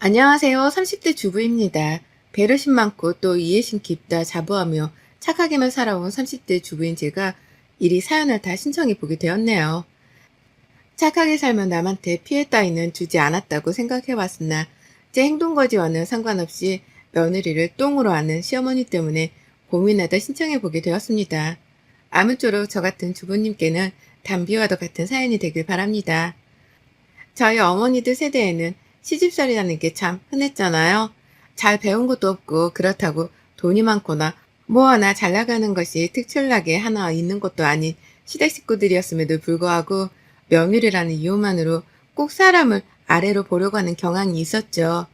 안녕하세요. 30대 주부입니다. 배려심 많고 또 이해심 깊다 자부하며 착하게만 살아온 30대 주부인 제가 이리 사연을 다 신청해 보게 되었네요. 착하게 살면 남한테 피해 따위는 주지 않았다고 생각해 봤으나 제 행동거지와는 상관없이 며느리를 똥으로 하는 시어머니 때문에 고민하다 신청해 보게 되었습니다. 아무쪼록 저 같은 주부님께는 담비와도 같은 사연이 되길 바랍니다. 저희 어머니들 세대에는 시집살이라는 게 참 흔했잖아요. 잘 배운 것도 없고 그렇다고 돈이 많거나 뭐 하나 잘 나가는 것이 특출나게 하나 있는 것도 아닌 시댁 식구들이었음에도 불구하고 며느리라는 이유만으로 꼭 사람을 아래로 보려고 하는 경향이 있었죠.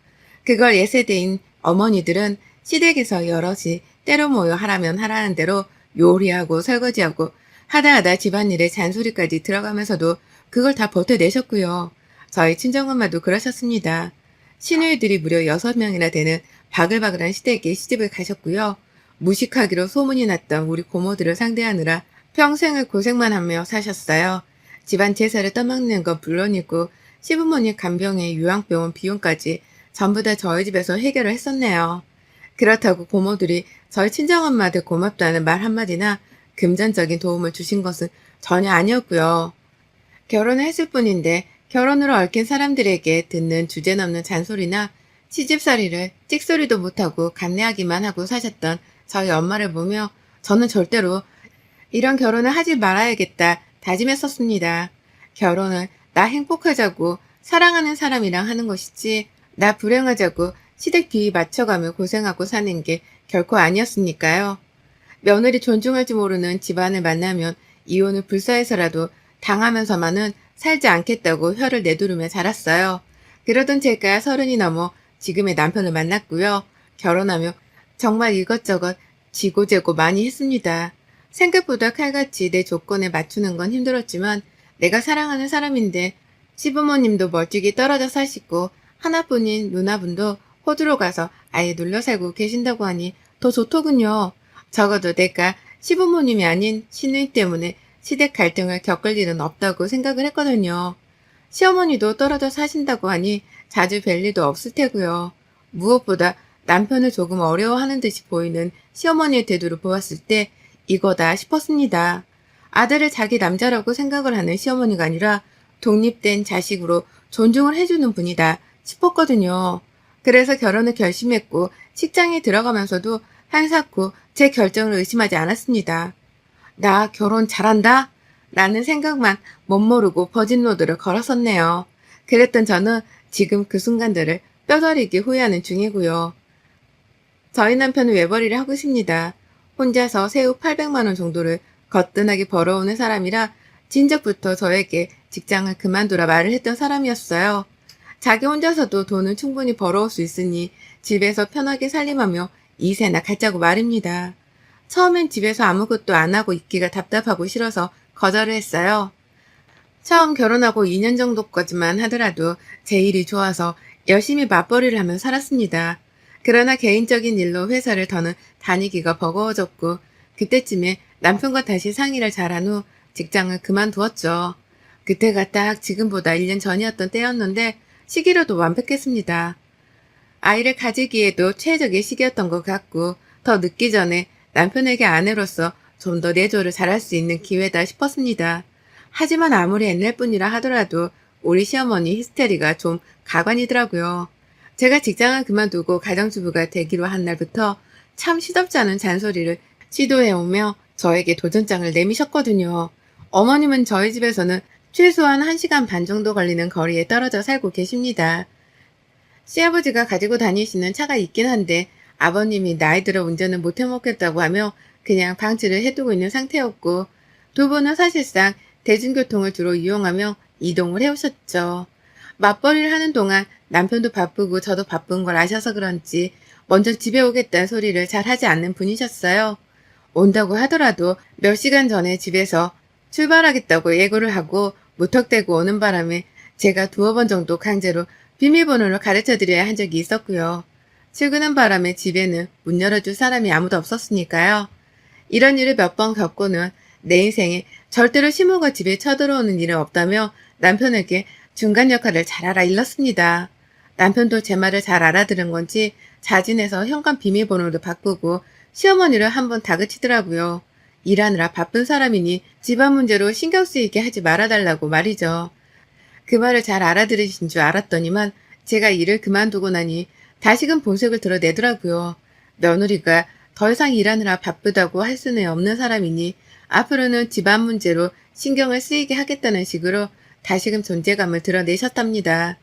그걸 예세대인 어머니들은 시댁에서 여럿이 때로 모여 하라면 하라는 대로 요리하고 설거지하고 하다 집안일에 잔소리까지 들어가면서도 그걸 다 버텨내셨고요. 저희 친정엄마도 그러셨습니다. 시누이들이 무려 6명이나 되는 바글바글한 시댁에 시집을 가셨고요. 무식하기로 소문이 났던 우리 고모들을 상대하느라 평생을 고생만 하며 사셨어요. 집안 제사를 떠맡는 건 물론이고 시부모님 간병에 요양병원 비용까지 전부 다 저희 집에서 해결을 했었네요. 그렇다고 고모들이 저희 친정엄마한테 고맙다는 말 한마디나 금전적인 도움을 주신 것은 전혀 아니었고요. 결혼을 했을 뿐인데 결혼으로 얽힌 사람들에게 듣는 주제넘는 잔소리나 시집살이를 찍소리도 못하고 감내하기만 하고 사셨던 저희 엄마를 보며 저는 절대로 이런 결혼을 하지 말아야겠다 다짐했었습니다. 결혼을 나 행복하자고 사랑하는 사람이랑 하는 것이지 나 불행하자고 시댁 비위 맞춰가며 고생하고 사는 게 결코 아니었으니까요. 며느리 존중할지 모르는 집안을 만나면 이혼을 불사해서라도 당하면서만은 살지 않겠다고 혀를 내두르며 자랐어요. 그러던 제가 30이 넘어 지금의 남편을 만났고요. 결혼하며 정말 이것저것 지고재고 많이 했습니다. 생각보다 칼같이 내 조건에 맞추는 건 힘들었지만 내가 사랑하는 사람인데 시부모님도 멀찍이 떨어져 사시고 하나뿐인 누나분도 호주로 가서 아예 눌러 살고 계신다고 하니 더 좋더군요. 적어도 내가 시부모님이 아닌 시누이 때문에 시댁 갈등을 겪을 일은 없다고 생각을 했거든요. 시어머니도 떨어져 사신다고 하니 자주 뵐 일도 없을 테고요. 무엇보다 남편을 조금 어려워하는 듯이 보이는 시어머니의 태도를 보았을 때 이거다 싶었습니다. 아들을 자기 남자라고 생각을 하는 시어머니가 아니라 독립된 자식으로 존중을 해주는 분이다 싶었거든요. 그래서 결혼을 결심했고 직장에 들어가면서도 한사코 제 결정을 의심하지 않았습니다. 나 결혼 잘한다? 라는 생각만 멋모르고 버진로드를 걸었었네요. 그랬던 저는 지금 그 순간들을 뼈저리게 후회하는 중이고요. 저희 남편은 외벌이를 하고 있습니다. 혼자서 세후 800만 원 정도를 거뜬하게 벌어오는 사람이라 진작부터 저에게 직장을 그만두라 말을 했던 사람이었어요. 자기 혼자서도 돈을 충분히 벌어올 수 있으니 집에서 편하게 살림하며 이세나 갖자고 말입니다. 처음엔 집에서 아무것도 안 하고 있기가 답답하고 싫어서 거절을 했어요. 처음 결혼하고 2년 정도까지만 하더라도 제 일이 좋아서 열심히 맞벌이를 하며 살았습니다. 그러나 개인적인 일로 회사를 더는 다니기가 버거워졌고 그때쯤에 남편과 다시 상의를 잘한 후 직장을 그만두었죠. 그때가 딱 지금보다 1년 전이었던 때였는데 시기로도 완벽했습니다. 아이를 가지기에도 최적의 시기였던 것 같고 더 늦기 전에 남편에게 아내로서 좀 더 내조를 잘할 수 있는 기회다 싶었습니다. 하지만 아무리 옛날뿐이라 하더라도 우리 시어머니 히스테리가 좀 가관이더라고요. 제가 직장을 그만두고 가정주부가 되기로 한 날부터 참 시덥지 않은 잔소리를 시도해오며 저에게 도전장을 내미셨거든요. 어머님은 저희 집에서는 최소한 1시간 반 정도 걸리는 거리에 떨어져 살고 계십니다. 시아버지가 가지고 다니시는 차가 있긴 한데 아버님이 나이 들어 운전을 못 해먹겠다고 하며 그냥 방치를 해두고 있는 상태였고 두 분은 사실상 대중교통을 주로 이용하며 이동을 해오셨죠. 맞벌이를 하는 동안 남편도 바쁘고 저도 바쁜 걸 아셔서 그런지 먼저 집에 오겠다는 소리를 잘 하지 않는 분이셨어요. 온다고 하더라도 몇 시간 전에 집에서 출발하겠다고 예고를 하고 무턱대고 오는 바람에 제가 2번 정도 강제로 비밀번호를 가르쳐드려야 한 적이 있었고요. 출근한 바람에 집에는 문 열어줄 사람이 아무도 없었으니까요. 이런 일을 몇 번 겪고는 내 인생에 절대로 시모가 집에 쳐들어오는 일은 없다며 남편에게 중간 역할을 잘하라 일렀습니다. 남편도 제 말을 잘 알아들은 건지 자진해서 현관 비밀번호를 바꾸고 시어머니를 한번 다그치더라고요. 일하느라 바쁜 사람이니 집안 문제로 신경 쓰이게 하지 말아달라고 말이죠. 그 말을 잘 알아들으신 줄 알았더니만 제가 일을 그만두고 나니 다시금 본색을 드러내더라고요. 며느리가 더 이상 일하느라 바쁘다고 할 수는 없는 사람이니 앞으로는 집안 문제로 신경을 쓰이게 하겠다는 식으로 다시금 존재감을 드러내셨답니다.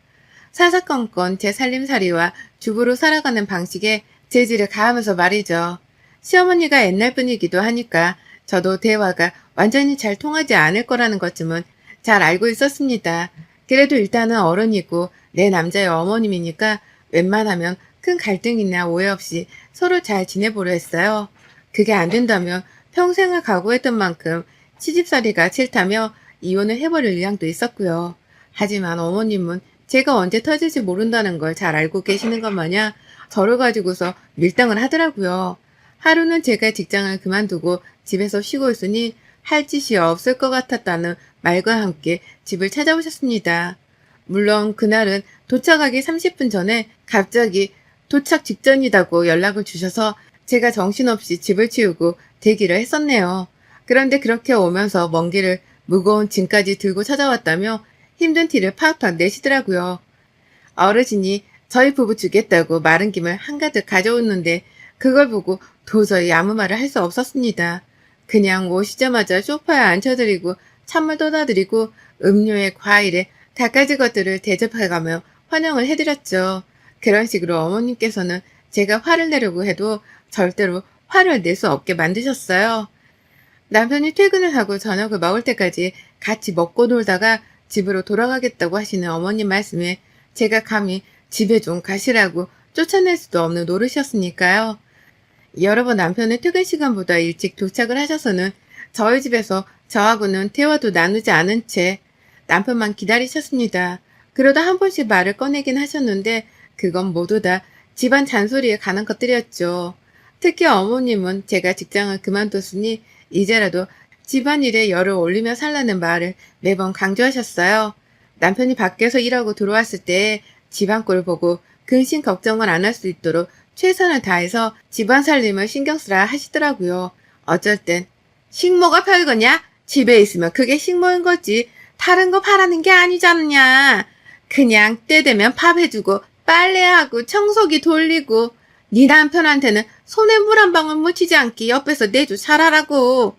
사사건건 제 살림살이와 주부로 살아가는 방식에 재질을 가하면서 말이죠. 시어머니가 옛날 분이기도 하니까 저도 대화가 완전히 잘 통하지 않을 거라는 것쯤은 잘 알고 있었습니다. 그래도 일단은 어른이고 내 남자의 어머님이니까 웬만하면 큰 갈등이나 오해 없이 서로 잘 지내보려 했어요. 그게 안 된다면 평생을 각오했던 만큼 시집살이가 싫다며 이혼을 해버릴 의향도 있었고요. 하지만 어머님은 제가 언제 터질지 모른다는 걸 잘 알고 계시는 것 마냥 저를 가지고서 밀당을 하더라고요. 하루는 제가 직장을 그만두고 집에서 쉬고 있으니 할 짓이 없을 것 같았다는 말과 함께 집을 찾아오셨습니다. 물론 그날은 도착하기 30분 전에 갑자기 도착 직전이라고 연락을 주셔서 제가 정신없이 집을 치우고 대기를 했었네요. 그런데 그렇게 오면서 먼 길을 무거운 짐까지 들고 찾아왔다며 힘든 티를 팍팍 내시더라고요. 어르신이 저희 부부 주겠다고 마른 김을 한가득 가져오는데 그걸 보고 도저히 아무 말을 할 수 없었습니다. 그냥 오시자마자 소파에 앉혀드리고 찬물 떠다드리고 음료에 과일에 갖가지 것들을 대접해가며 환영을 해드렸죠. 그런 식으로 어머님께서는 제가 화를 내려고 해도 절대로 화를 낼 수 없게 만드셨어요. 남편이 퇴근을 하고 저녁을 먹을 때까지 같이 먹고 놀다가 집으로 돌아가겠다고 하시는 어머님 말씀에 제가 감히 집에 좀 가시라고 쫓아낼 수도 없는 노릇이었으니까요. 여러 번 남편의 퇴근 시간보다 일찍 도착을 하셔서는 저희 집에서 저하고는 대화도 나누지 않은 채 남편만 기다리셨습니다. 그러다 한 번씩 말을 꺼내긴 하셨는데 그건 모두 다 집안 잔소리에 관한 것들이었죠. 특히 어머님은 제가 직장을 그만뒀으니 이제라도 집안일에 열을 올리며 살라는 말을 매번 강조하셨어요. 남편이 밖에서 일하고 들어왔을 때 집안 꼴을 보고 근심 걱정을 안 할 수 있도록 최선을 다해서 집안 살림을 신경 쓰라 하시더라고요. 어쩔 땐 식모가 별거냐? 집에 있으면 그게 식모인 거지. 다른 거 바라는 게 아니잖냐. 그냥 때 되면 밥 해주고 빨래하고 청소기 돌리고 네 남편한테는 손에 물 한 방울 묻히지 않게 옆에서 내주 살아라고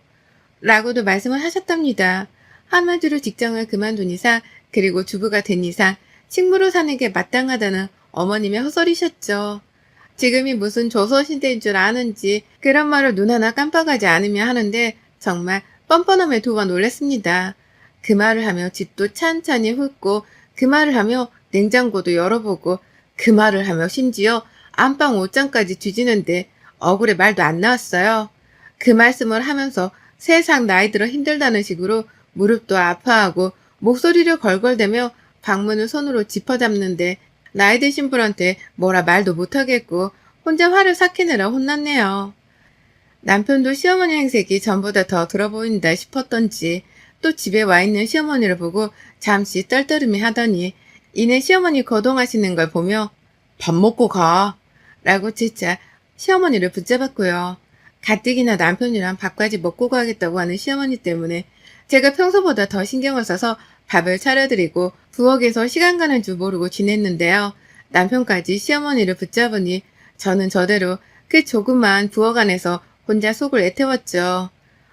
라고도 말씀을 하셨답니다. 한마디로 직장을 그만둔 이상 그리고 주부가 된 이상 식모로 사는 게 마땅하다는 어머님의 헛소리셨죠. 지금이 무슨 조선시대인 줄 아는지 그런 말을 눈 하나 깜빡하지 않으며 하는데 정말 뻔뻔함에 두 번 놀랐습니다. 그 말을 하며 집도 찬찬히 훑고 그 말을 하며 냉장고도 열어보고 그 말을 하며 심지어 안방 옷장까지 뒤지는데 억울해 말도 안 나왔어요. 그 말씀을 하면서 세상 나이 들어 힘들다는 식으로 무릎도 아파하고 목소리를 걸걸대며 방문을 손으로 짚어잡는데 나이 드신 분한테 뭐라 말도 못하겠고 혼자 화를 삭히느라 혼났네요. 남편도 시어머니 행색이 전보다 더 들어 보인다 싶었던지 또 집에 와 있는 시어머니를 보고 잠시 떨떠름해 하더니 이내 시어머니 거동하시는 걸 보며 밥 먹고 가 라고 재차 시어머니를 붙잡았고요. 가뜩이나 남편이랑 밥까지 먹고 가겠다고 하는 시어머니 때문에 제가 평소보다 더 신경을 써서 밥을 차려드리고 부엌에서 시간 가는 줄 모르고 지냈는데요. 남편까지 시어머니를 붙잡으니 저는 저대로 그 조그만 부엌 안에서 혼자 속을 애태웠죠.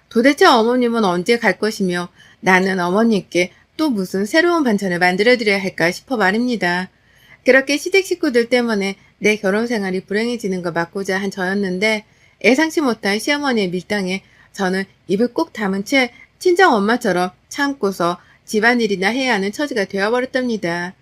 도대체 어머님은 언제 갈 것이며 나는 어머님께 또 무슨 새로운 반찬을 만들어드려야 할까 싶어 말입니다. 그렇게 시댁 식구들 때문에 내 결혼 생활이 불행해지는 걸 막고자 한 저였는데 예상치 못한 시어머니의 밀당에 저는 입을 꼭 다문 채 친정 엄마처럼 참고서 집안일이나 해야 하는 처지가 되어버렸답니다.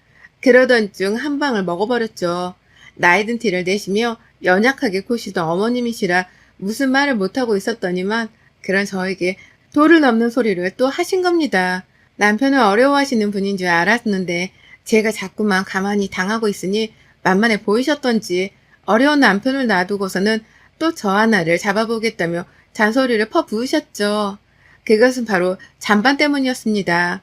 그러던 중 한 방을 먹어버렸죠. 나이든 티를 내시며 연약하게 고시던 어머님이시라 무슨 말을 못하고 있었더니만 그런 저에게 도를 넘는 소리를 또 하신 겁니다. 남편을 어려워하시는 분인 줄 알았는데 제가 자꾸만 가만히 당하고 있으니 만만해 보이셨던지 어려운 남편을 놔두고서는 또 저 하나를 잡아보겠다며 잔소리를 퍼부으셨죠. 그것은 바로 잔반 때문이었습니다.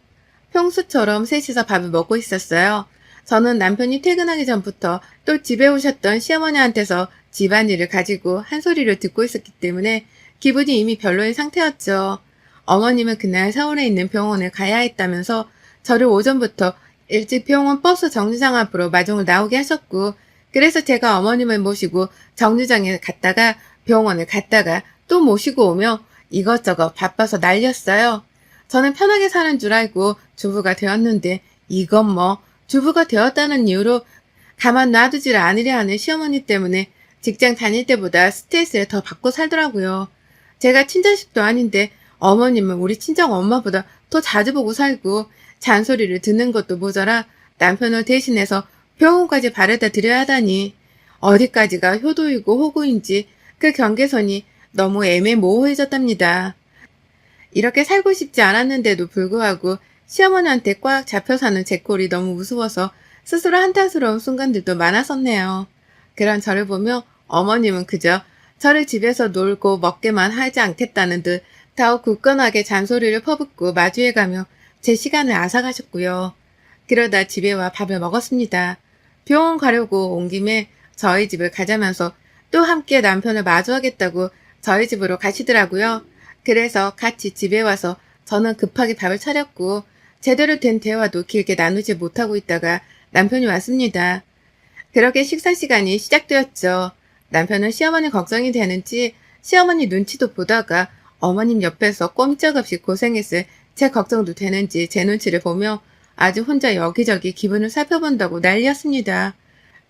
평소처럼 셋이서 밥을 먹고 있었어요. 저는 남편이 퇴근하기 전부터 또 집에 오셨던 시어머니한테서 집안일을 가지고 한 소리를 듣고 있었기 때문에 기분이 이미 별로인 상태였죠. 어머님은 그날 서울에 있는 병원에 가야 했다면서 저를 오전부터 일찍 병원 버스 정류장 앞으로 마중을 나오게 하셨고, 그래서 제가 어머님을 모시고 정류장에 갔다가 병원을 갔다가 또 모시고 오며 이것저것 바빠서 난리였어요. 저는 편하게 사는 줄 알고 주부가 되었는데 이건 뭐 주부가 되었다는 이유로 가만 놔두지를 않으려 하는 시어머니 때문에 직장 다닐 때보다 스트레스를 더 받고 살더라고요. 제가 친자식도 아닌데 어머님은 우리 친정 엄마보다 더 자주 보고 살고 잔소리를 듣는 것도 모자라 남편을 대신해서 병원까지 바래다 드려야 하다니 어디까지가 효도이고 호구인지 그 경계선이 너무 애매모호해졌답니다. 이렇게 살고 싶지 않았는데도 불구하고 시어머니한테 꽉 잡혀 사는 제 꼴이 너무 우스워서 스스로 한탄스러운 순간들도 많았었네요. 그런 저를 보며 어머님은 그저 저를 집에서 놀고 먹게만 하지 않겠다는 듯 더욱 굳건하게 잔소리를 퍼붓고 마주해가며 제 시간을 앗아가셨고요. 그러다 집에 와 밥을 먹었습니다. 병원 가려고 온 김에 저희 집을 가자면서 또 함께 남편을 마주하겠다고 저희 집으로 가시더라고요. 그래서 같이 집에 와서 저는 급하게 밥을 차렸고 제대로 된 대화도 길게 나누지 못하고 있다가 남편이 왔습니다. 그렇게 식사 시간이 시작되었죠. 남편은 시어머니 걱정이 되는지 시어머니 눈치도 보다가 어머님 옆에서 꼼짝없이 고생했을 제 걱정도 되는지 제 눈치를 보며 아주 혼자 여기저기 기분을 살펴본다고 난리였습니다.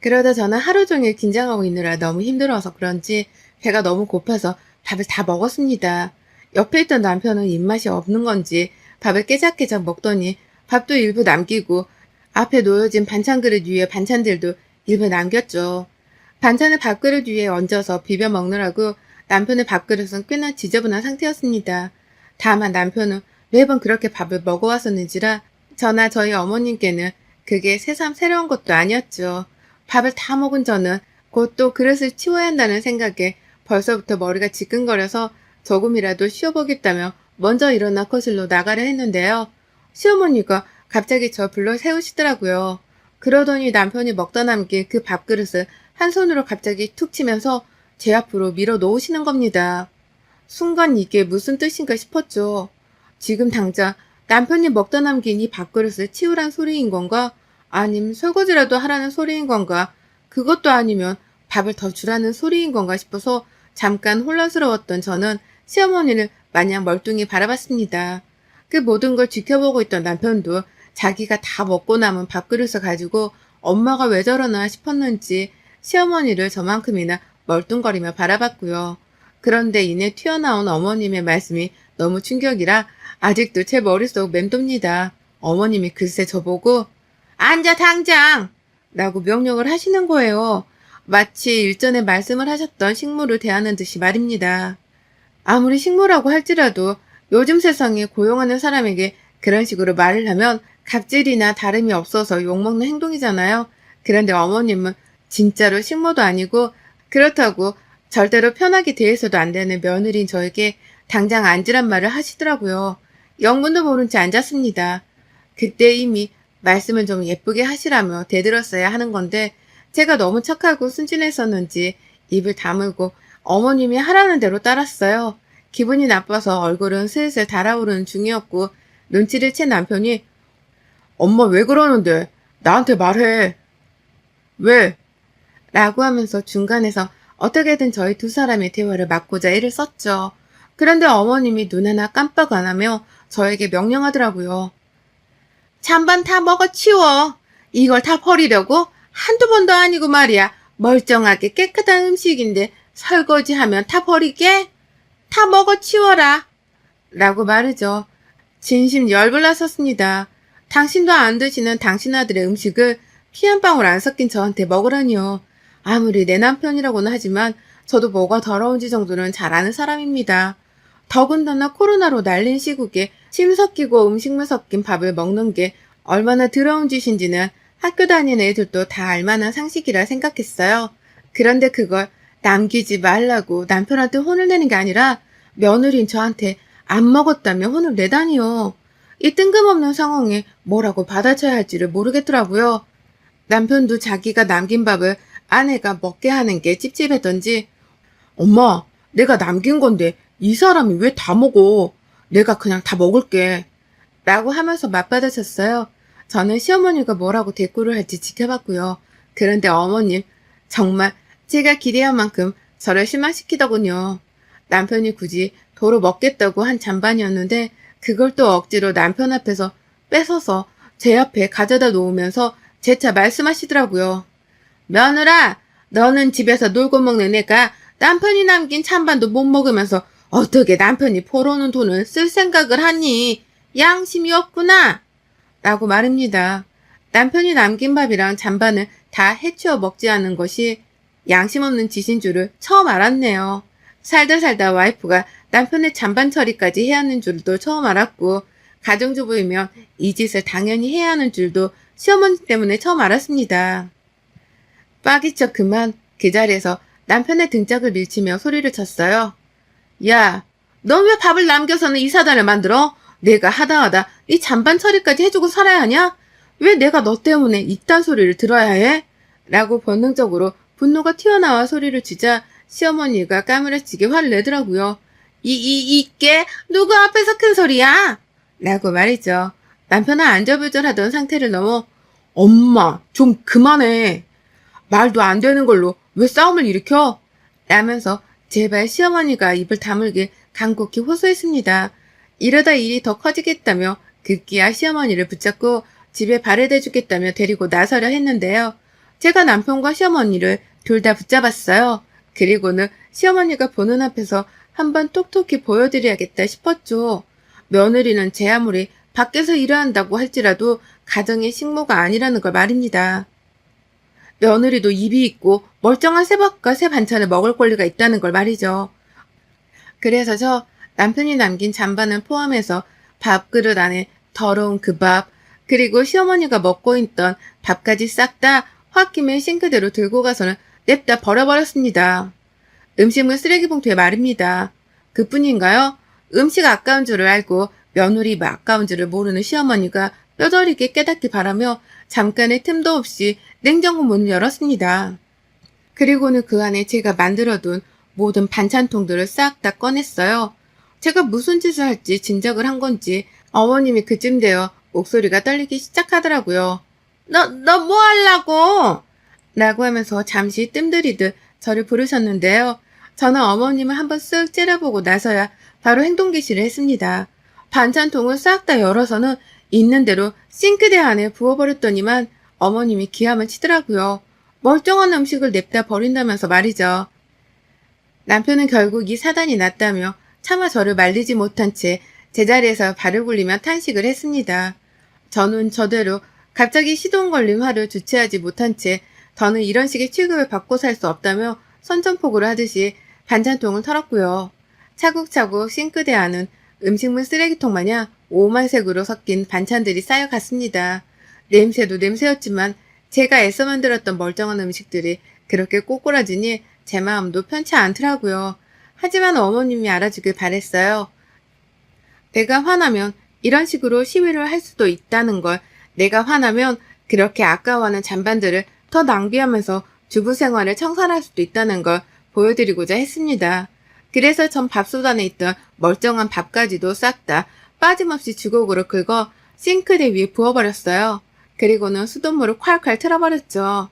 그러다 저는 하루 종일 긴장하고 있느라 너무 힘들어서 그런지 배가 너무 고파서 밥을 다 먹었습니다. 옆에 있던 남편은 입맛이 없는 건지 밥을 깨작깨작 먹더니 밥도 일부 남기고 앞에 놓여진 반찬 그릇 위에 반찬들도 일부 남겼죠. 반찬을 밥그릇 위에 얹어서 비벼 먹느라고 남편의 밥그릇은 꽤나 지저분한 상태였습니다. 다만 남편은 매번 그렇게 밥을 먹어왔었는지라 저나 저희 어머님께는 그게 새삼 새로운 것도 아니었죠. 밥을 다 먹은 저는 곧 또 그릇을 치워야 한다는 생각에 벌써부터 머리가 지끈거려서 조금이라도 쉬어보겠다며 먼저 일어나 거실로 나가려 했는데요. 시어머니가 갑자기 저 불러 세우시더라고요. 그러더니 남편이 먹다 남긴 그 밥그릇을 한 손으로 갑자기 툭 치면서 제 앞으로 밀어 놓으시는 겁니다. 순간 이게 무슨 뜻인가 싶었죠. 지금 당장 남편이 먹다 남긴 이 밥그릇을 치우란 소리인 건가? 아님 설거지라도 하라는 소리인 건가? 그것도 아니면 밥을 더 주라는 소리인 건가 싶어서 잠깐 혼란스러웠던 저는 시어머니를 마냥 멀뚱히 바라봤습니다. 그 모든 걸 지켜보고 있던 남편도 자기가 다 먹고 남은 밥그릇을 가지고 엄마가 왜 저러나 싶었는지 시어머니를 저만큼이나 멀뚱거리며 바라봤고요. 그런데 이내 튀어나온 어머님의 말씀이 너무 충격이라 아직도 제 머릿속 맴돕니다. 어머님이 글쎄 저보고 앉아 당장! 라고 명령을 하시는 거예요. 마치 일전에 말씀을 하셨던 식물을 대하는 듯이 말입니다. 아무리 식물이라고 할지라도 요즘 세상에 고용하는 사람에게 그런 식으로 말을 하면 갑질이나 다름이 없어서 욕먹는 행동이잖아요. 그런데 어머님은 진짜로 식모도 아니고 그렇다고 절대로 편하게 대해서도 안 되는 며느리인 저에게 당장 앉으란 말을 하시더라고요. 영문도 모른 채 앉았습니다. 그때 이미 말씀을 좀 예쁘게 하시라며 대들었어야 하는 건데 제가 너무 착하고 순진했었는지 입을 다물고 어머님이 하라는 대로 따랐어요. 기분이 나빠서 얼굴은 슬슬 달아오르는 중이었고 눈치를 챈 남편이 엄마 왜 그러는데? 나한테 말해. 왜? 라고 하면서 중간에서 어떻게든 저희 두 사람의 대화를 막고자 애를 썼죠. 그런데 어머님이 눈 하나 깜빡 안 하며 저에게 명령하더라고요. 잔반 다 먹어 치워. 이걸 다 버리려고? 한두 번도 아니고 말이야. 멀쩡하게 깨끗한 음식인데 설거지하면 다 버리게? 다 먹어 치워라. 라고 말이죠. 진심 열불 났었습니다. 당신도 안 드시는 당신 아들의 음식을 피 한 방울 안 섞인 저한테 먹으라니요. 아무리 내 남편이라고는 하지만 저도 뭐가 더러운지 정도는 잘 아는 사람입니다. 더군다나 코로나로 날린 시국에 침 섞이고 음식물 섞인 밥을 먹는 게 얼마나 더러운 짓인지는 학교 다니는 애들도 다 알만한 상식이라 생각했어요. 그런데 그걸 남기지 말라고 남편한테 혼을 내는 게 아니라 며느리인 저한테 안 먹었다며 혼을 내다니요. 이 뜬금없는 상황에 뭐라고 받아쳐야 할지를 모르겠더라고요. 남편도 자기가 남긴 밥을 아내가 먹게 하는 게 찝찝했던지 엄마, 내가 남긴 건데 이 사람이 왜 다 먹어? 내가 그냥 다 먹을게. 라고 하면서 맞받아쳤어요. 저는 시어머니가 뭐라고 대꾸를 할지 지켜봤고요. 그런데 어머님, 정말 제가 기대한 만큼 저를 실망시키더군요. 남편이 굳이 도로 먹겠다고 한 잔반이었는데 그걸 또 억지로 남편 앞에서 뺏어서 제 앞에 가져다 놓으면서 재차 말씀하시더라고요. 며느라, 너는 집에서 놀고 먹는 애가 남편이 남긴 찬반도 못 먹으면서 어떻게 남편이 벌어놓은 돈을 쓸 생각을 하니? 양심이 없구나! 라고 말합니다. 남편이 남긴 밥이랑 잔반을 다 해치워 먹지 않은 것이 양심 없는 짓인 줄을 처음 알았네요. 살다 살다 와이프가 남편의 잔반 처리까지 해야 하는 줄도 처음 알았고, 가정주부이면 이 짓을 당연히 해야 하는 줄도 시어머니 때문에 처음 알았습니다. 빠기쳐 그만 그 자리에서 남편의 등짝을 밀치며 소리를 쳤어요. 야, 넌 왜 밥을 남겨서는 이 사단을 만들어? 내가 하다 이 잔반 처리까지 해주고 살아야 하냐? 왜 내가 너 때문에 이딴 소리를 들어야 해? 라고 본능적으로 분노가 튀어나와 소리를 치자 시어머니가 까무러치게 화를 내더라고요. 이게 누구 앞에서 큰 소리야? 라고 말이죠. 남편은 안절부절하던 상태를 넘어 엄마 좀 그만해. 말도 안 되는 걸로 왜 싸움을 일으켜? 라면서 제발 시어머니가 입을 다물길 간곡히 호소했습니다. 이러다 일이 더 커지겠다며 급기야 시어머니를 붙잡고 집에 발을 대주겠다며 데리고 나서려 했는데요. 제가 남편과 시어머니를 둘 다 붙잡았어요. 그리고는 시어머니가 보는 앞에서 한번 톡톡히 보여드려야겠다 싶었죠. 며느리는 제 아무리 밖에서 일을 한다고 할지라도 가정의 식모가 아니라는 걸 말입니다. 며느리도 입이 있고 멀쩡한 새밥과 새 반찬을 먹을 권리가 있다는 걸 말이죠. 그래서 저 남편이 남긴 잔반을 포함해서 밥그릇 안에 더러운 그 밥, 그리고 시어머니가 먹고 있던 밥까지 싹 다 홧김에 싱크대로 들고 가서는 냅다 버려버렸습니다. 음식물 쓰레기 봉투에 말입니다. 그뿐인가요? 음식 아까운 줄을 알고 며느리 아까운 줄을 모르는 시어머니가 뼈저리게 깨닫기 바라며 잠깐의 틈도 없이 냉장고 문을 열었습니다. 그리고는 그 안에 제가 만들어둔 모든 반찬통들을 싹 다 꺼냈어요. 제가 무슨 짓을 할지 짐작을 한 건지 어머님이 그쯤 되어 목소리가 떨리기 시작하더라고요. 너 뭐 하려고? 라고 하면서 잠시 뜸들이듯 저를 부르셨는데요. 저는 어머님을 한번 쓱 째려보고 나서야 바로 행동 개시를 했습니다. 반찬통을 싹 다 열어서는 있는 대로 싱크대 안에 부어버렸더니만 어머님이 기함을 치더라고요. 멀쩡한 음식을 냅다 버린다면서 말이죠. 남편은 결국 이 사단이 났다며 차마 저를 말리지 못한 채 제자리에서 발을 굴리며 탄식을 했습니다. 저는 저대로 갑자기 시동 걸린 화를 주체하지 못한 채 저는 이런 식의 취급을 받고 살 수 없다며 선전포고를 하듯이 반찬통을 털었고요. 차곡차곡 싱크대 안은 음식물 쓰레기통 마냥 오만색으로 섞인 반찬들이 쌓여갔습니다. 냄새도 냄새였지만 제가 애써 만들었던 멀쩡한 음식들이 그렇게 꼬꾸라지니 제 마음도 편치 않더라고요. 하지만 어머님이 알아주길 바랬어요. 내가 화나면 이런 식으로 시위를 할 수도 있다는 걸, 내가 화나면 그렇게 아까워하는 잔반들을 더 낭비하면서 주부 생활을 청산할 수도 있다는 걸 보여드리고자 했습니다. 그래서 전 밥솥 안에 있던 멀쩡한 밥까지도 싹 다 빠짐없이 주걱으로 긁어 싱크대 위에 부어버렸어요. 그리고는 수돗물을 콸콸 틀어버렸죠.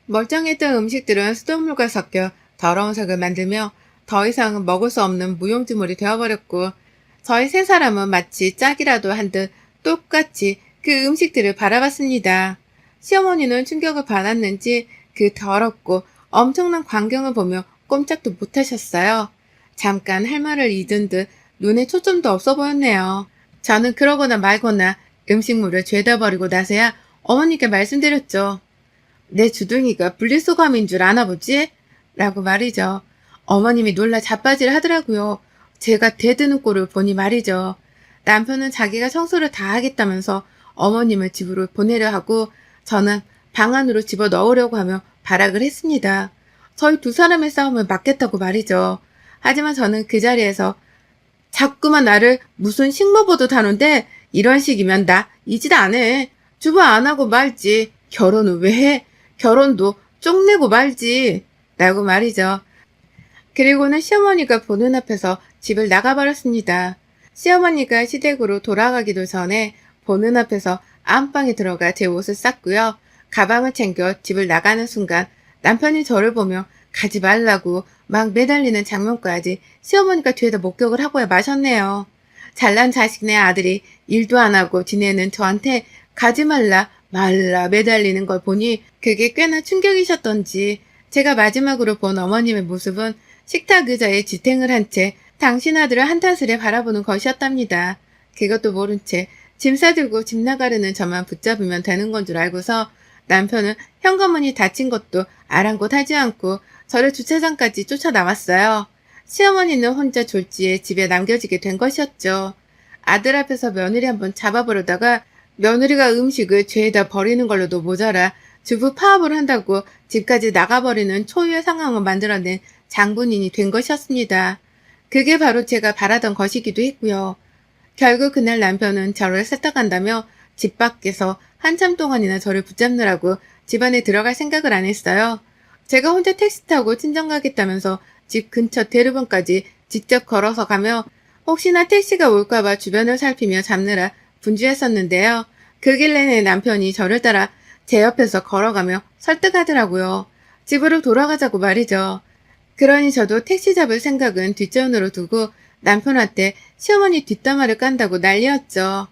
멀쩡했던 음식들은 수돗물과 섞여 더러운 색을 만들며 더 이상은 먹을 수 없는 무용지물이 되어버렸고, 저희 세 사람은 마치 짝이라도 한 듯 똑같이 그 음식들을 바라봤습니다. 시어머니는 충격을 받았는지 그 더럽고 엄청난 광경을 보며 꼼짝도 못하셨어요. 잠깐 할 말을 잊은 듯 눈에 초점도 없어 보였네요. 저는 그러거나 말거나 음식물을 죄다 버리고 나서야 어머니께 말씀드렸죠. 내 주둥이가 분리수거함인 줄 아나 보지? 라고 말이죠. 어머님이 놀라 자빠질 하더라고요. 제가 대드는 꼴을 보니 말이죠. 남편은 자기가 청소를 다 하겠다면서 어머님을 집으로 보내려 하고 저는 방 안으로 집어넣으려고 하며 발악을 했습니다. 저희 두 사람의 싸움을 막겠다고 말이죠. 하지만 저는 그 자리에서 자꾸만 나를 무슨 식모보듯 하는데 이런 식이면 나 이 짓 안 해. 주부 안 하고 말지. 결혼은 왜 해? 결혼도 쪽내고 말지. 라고 말이죠. 그리고는 시어머니가 보는 앞에서 집을 나가버렸습니다. 시어머니가 시댁으로 돌아가기도 전에 보는 앞에서 안방에 들어가 제 옷을 쌌고요. 가방을 챙겨 집을 나가는 순간 남편이 저를 보며 가지 말라고 막 매달리는 장면까지 시어머니가 뒤에다 목격을 하고야 마셨네요. 잘난 자식네 아들이 일도 안 하고 지내는 저한테 가지 말라 매달리는 걸 보니 그게 꽤나 충격이셨던지 제가 마지막으로 본 어머님의 모습은 식탁 의자에 지탱을 한 채 당신 아들을 한탄스레 바라보는 것이었답니다. 그것도 모른 채 짐 싸들고 집 나가려는 저만 붙잡으면 되는 건 줄 알고서 남편은 현관문이 닫힌 것도 아랑곳하지 않고 저를 주차장까지 쫓아나왔어요. 시어머니는 혼자 졸지에 집에 남겨지게 된 것이었죠. 아들 앞에서 며느리 한번 잡아보려다가 며느리가 음식을 죄에다 버리는 걸로도 모자라 주부 파업을 한다고 집까지 나가버리는 초유의 상황을 만들어낸 장본인이 된 것이었습니다. 그게 바로 제가 바라던 것이기도 했고요. 결국 그날 남편은 저를 세탁한다며 집 밖에서 한참 동안이나 저를 붙잡느라고 집 안에 들어갈 생각을 안 했어요. 제가 혼자 택시 타고 친정 가겠다면서 집 근처 대로변까지 직접 걸어서 가며 혹시나 택시가 올까봐 주변을 살피며 잡느라 분주했었는데요. 그 길 내내 남편이 저를 따라 제 옆에서 걸어가며 설득하더라고요. 집으로 돌아가자고 말이죠. 그러니 저도 택시 잡을 생각은 뒷전으로 두고 남편한테 시어머니 뒷담화를 깐다고 난리였죠.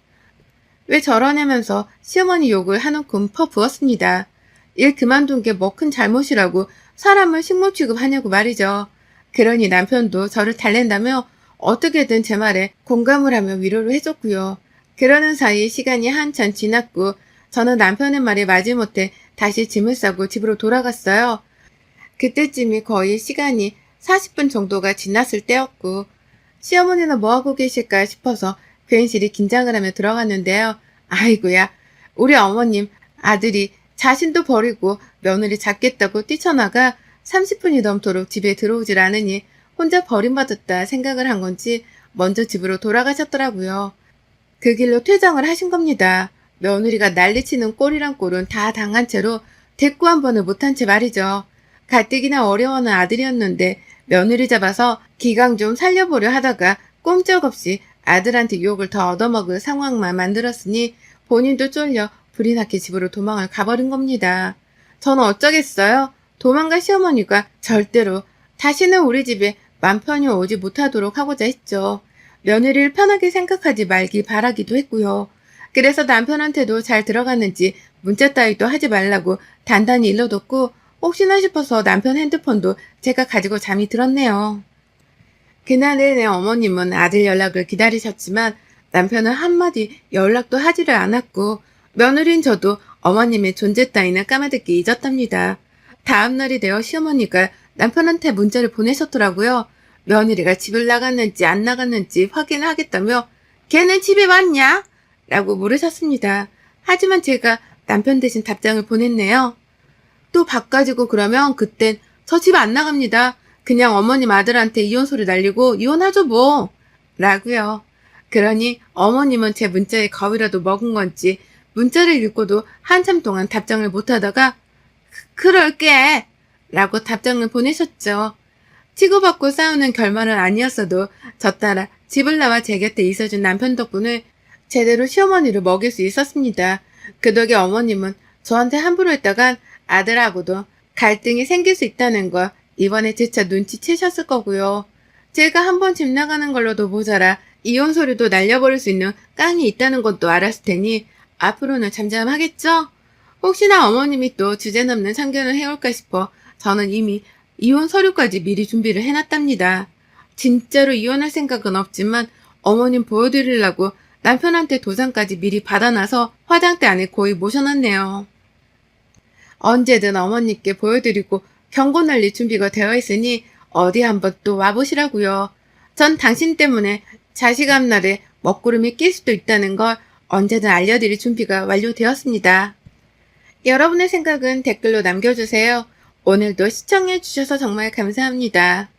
왜 저러냐면서 시어머니 욕을 한 움큼 퍼부었습니다. 일 그만둔 게 뭐 큰 잘못이라고 사람을 식모 취급하냐고 말이죠. 그러니 남편도 저를 달랜다며 어떻게든 제 말에 공감을 하며 위로를 해줬고요. 그러는 사이 시간이 한참 지났고 저는 남편의 말에 마지못해 다시 짐을 싸고 집으로 돌아갔어요. 그때쯤이 거의 시간이 40분 정도가 지났을 때였고 시어머니는 뭐하고 계실까 싶어서 괜시리 긴장을 하며 들어갔는데요. 아이고야, 우리 어머님 아들이 자신도 버리고 며느리 잡겠다고 뛰쳐나가 30분이 넘도록 집에 들어오질 않으니 혼자 버림받았다 생각을 한 건지 먼저 집으로 돌아가셨더라고요. 그 길로 퇴장을 하신 겁니다. 며느리가 난리치는 꼴이란 꼴은 다 당한 채로 대꾸 한 번을 못한 채 말이죠. 가뜩이나 어려워하는 아들이었는데 며느리 잡아서 기강 좀 살려보려 하다가 꼼짝없이 아들한테 욕을 더 얻어먹을 상황만 만들었으니 본인도 쫄려 불이 나게 집으로 도망을 가버린 겁니다. 저는 어쩌겠어요? 도망갈 시어머니가 절대로 다시는 우리 집에 맘 편히 오지 못하도록 하고자 했죠. 며느리를 편하게 생각하지 말길 바라기도 했고요. 그래서 남편한테도 잘 들어갔는지 문자 따위도 하지 말라고 단단히 일러뒀고 혹시나 싶어서 남편 핸드폰도 제가 가지고 잠이 들었네요. 그날 내내 어머님은 아들 연락을 기다리셨지만 남편은 한마디 연락도 하지를 않았고 며느리인 저도 어머님의 존재 따위는 까마득히 잊었답니다. 다음날이 되어 시어머니가 남편한테 문자를 보내셨더라고요. 며느리가 집을 나갔는지 안 나갔는지 확인하겠다며 걔는 집에 왔냐? 라고 물으셨습니다. 하지만 제가 남편 대신 답장을 보냈네요. 또 바꿔지고 그러면 그땐 저 집 안 나갑니다. 그냥 어머님 아들한테 이혼 소리 날리고 이혼하죠 뭐. 라고요. 그러니 어머님은 제 문자에 겁이라도 먹은 건지 문자를 읽고도 한참 동안 답장을 못하다가 그럴게 라고 답장을 보내셨죠. 치고받고 싸우는 결말은 아니었어도 저 따라 집을 나와 제 곁에 있어준 남편 덕분에 제대로 시어머니를 먹일 수 있었습니다. 그 덕에 어머님은 저한테 함부로 했다간 아들하고도 갈등이 생길 수 있다는 걸 이번에 재차 눈치채셨을 거고요. 제가 한번 집 나가는 걸로도 모자라 이혼 소리도 날려버릴 수 있는 깡이 있다는 것도 알았을 테니 앞으로는 잠잠하겠죠? 혹시나 어머님이 또 주제넘는 참견을 해올까 싶어 저는 이미 이혼 서류까지 미리 준비를 해놨답니다. 진짜로 이혼할 생각은 없지만 어머님 보여드리려고 남편한테 도장까지 미리 받아놔서 화장대 안에 고이 모셔놨네요. 언제든 어머님께 보여드리고 경고 날릴 준비가 되어 있으니 어디 한번 또 와보시라고요. 전 당신 때문에 자식 앞날에 먹구름이 낄 수도 있다는 걸 언제든 알려드릴 준비가 완료되었습니다. 여러분의 생각은 댓글로 남겨주세요. 오늘도 시청해주셔서 정말 감사합니다.